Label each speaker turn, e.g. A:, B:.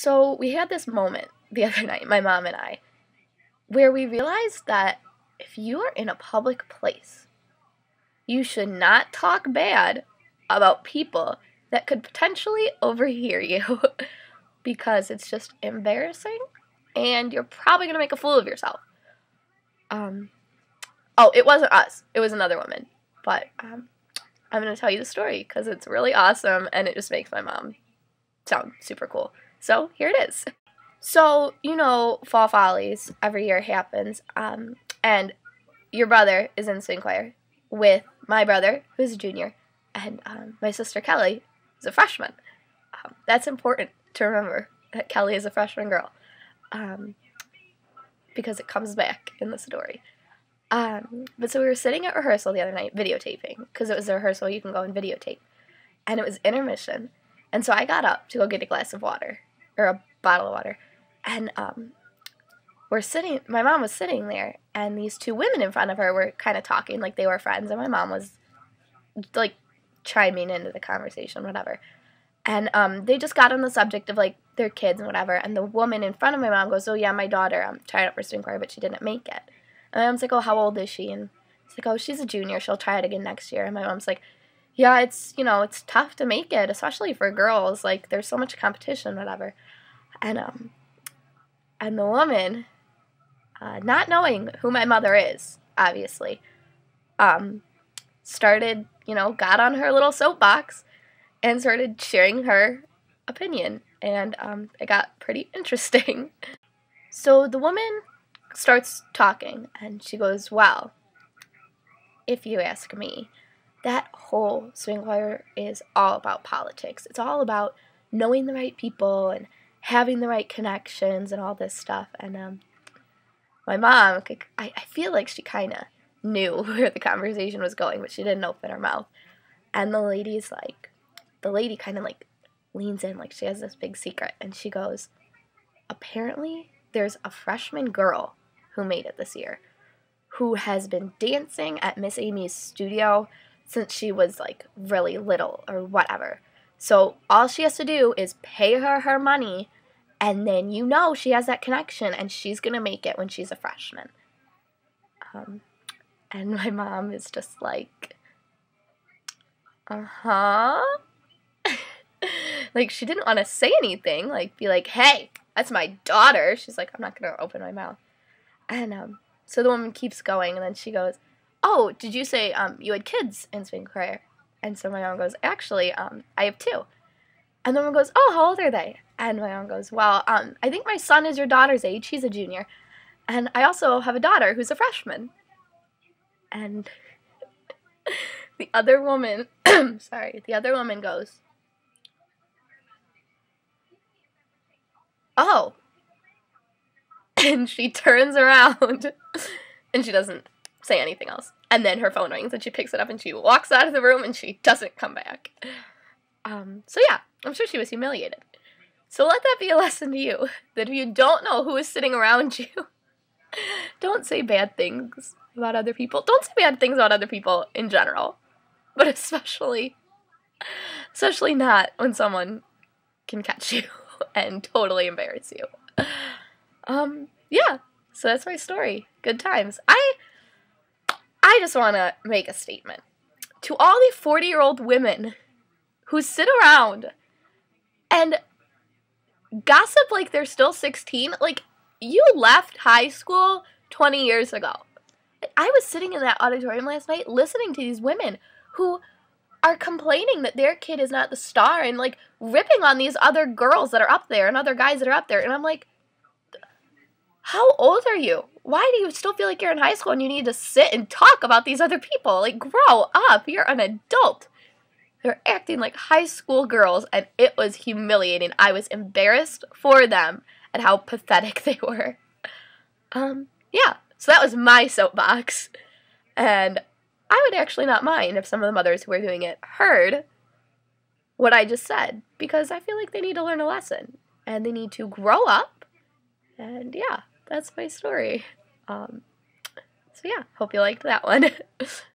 A: So we had this moment the other night, my mom and I, where we realized that if you are in a public place, you should not talk bad about people that could potentially overhear you because it's just embarrassing and you're probably going to make a fool of yourself. Oh, it wasn't us. It was another woman. But I'm going to tell you the story because it's really awesome and it just makes my mom sound super cool. So here it is. So, Fall Follies every year happens, and your brother is in swing choir with my brother, who's a junior, and my sister Kelly is a freshman. That's important to remember, that Kelly is a freshman girl, because it comes back in the story. But so we were sitting at rehearsal the other night, videotaping, because it was a rehearsal you can go and videotape, and it was intermission, and so I got up to go get a glass of water, or a bottle of water, and my mom was sitting there, and these two women in front of her were kind of talking like they were friends, and my mom was, like, chiming into the conversation, whatever, and they just got on the subject of, like, their kids and whatever, and the woman in front of my mom goes, "Oh, yeah, my daughter tried out for swing choir, but she didn't make it." And my mom's like, "Oh, how old is she?" And she's like, "Oh, she's a junior, she'll try it again next year." And my mom's like, "Yeah, it's tough to make it, especially for girls, like, there's so much competition, whatever." And the woman, not knowing who my mother is, obviously, started, got on her little soapbox and started sharing her opinion. And it got pretty interesting. So the woman starts talking, and she goes, "Well, if you ask me, that whole swing choir is all about politics. It's all about knowing the right people and having the right connections and all this stuff." And my mom, I feel like she kind of knew where the conversation was going, but she didn't open her mouth. And the lady kind of like leans in like she has this big secret, and she goes, "Apparently there's a freshman girl who made it this year who has been dancing at Miss Amy's studio since she was like really little or whatever. So all she has to do is pay her money, and then she has that connection, and she's going to make it when she's a freshman." And my mom is just like, uh-huh. Like, she didn't want to say anything, like, be like, "Hey, that's my daughter." She's like, "I'm not going to open my mouth." And so the woman keeps going, and then she goes, "Oh, did you say you had kids in swing choir?" And so my mom goes, "Actually, I have two." And the woman goes, "Oh, how old are they?" And my mom goes, "Well, I think my son is your daughter's age. He's a junior. And I also have a daughter who's a freshman." And the other woman, the other woman goes, "Oh." And she turns around, and she doesn't say anything else. And then her phone rings, and she picks it up, and she walks out of the room, and she doesn't come back. So yeah, I'm sure she was humiliated. So let that be a lesson to you, that if you don't know who is sitting around you, don't say bad things about other people. Don't say bad things about other people in general, but especially not when someone can catch you and totally embarrass you. Yeah, so that's my story. Good times. I just want to make a statement to all the 40-year-old women who sit around and gossip like they're still 16. Like, you left high school 20 years ago. I was sitting in that auditorium last night listening to these women who are complaining that their kid is not the star and, like, ripping on these other girls that are up there and other guys that are up there. And I'm like, how old are you? Why do you still feel like you're in high school and you need to sit and talk about these other people? Like, grow up. You're an adult. They're acting like high school girls, and it was humiliating. I was embarrassed for them at how pathetic they were. Yeah, so that was my soapbox. And I would actually not mind if some of the mothers who were doing it heard what I just said, because I feel like they need to learn a lesson, and they need to grow up, and yeah, that's my story. So yeah, hope you liked that one.